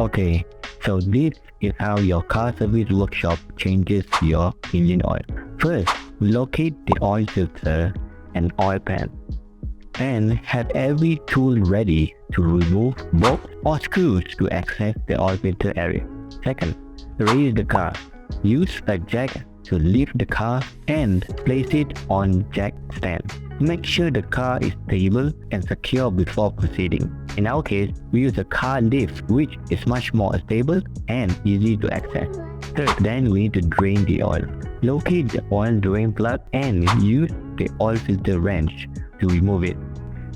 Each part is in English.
Okay, so this is how your car service workshop changes your engine oil. First, locate the oil filter and oil pan, and have every tool ready to remove bolts or screws to access the oil filter area. Second, raise the car. Use a jack to lift the car and place it on jack stand. Make sure the car is stable and secure before proceeding. In our case, we use a car lift, which is much more stable and easy to access. Third, then we need to drain the oil. Locate the oil drain plug and use the oil filter wrench to remove it.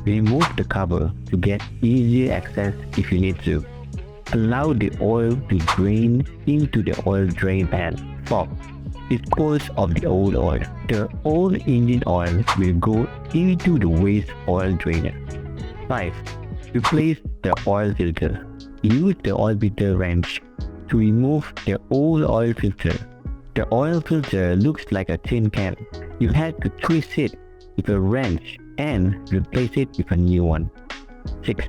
Remove the cover to get easier access if you need to. Allow the oil to drain into the oil drain pan. 4. Dispose of the old oil. The old engine oil will go into the waste oil drainer. 5. Replace the oil filter. Use the oil filter wrench to remove the old oil filter. The oil filter looks like a tin can. You have to twist it with a wrench and replace it with a new one. 6.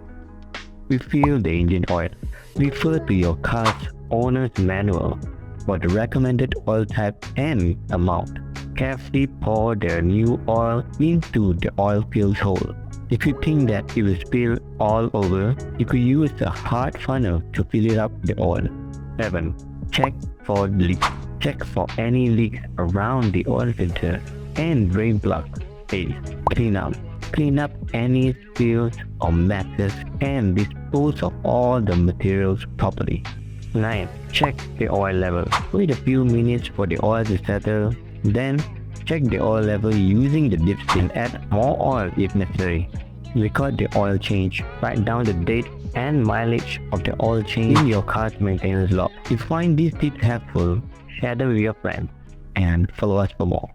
Refill the engine oil. Refer to your car's owner's manual for the recommended oil type and amount. Carefully pour the new oil into the oil-filled hole. If you think that it will spill all over, you could use a hard funnel to fill it up with oil. 7. Check for leaks. Check for any leaks around the oil filter and drain plug. 8. Clean up. Clean up any spills or messes and dispose of all the materials properly. 9. Check the oil level. Wait a few minutes for the oil to settle. Then, check the oil level using the dipstick and add more oil if necessary. Record the oil change. Write down the date and mileage of the oil change in your car's maintenance log. If you find these tips helpful, share them with your friends and follow us for more.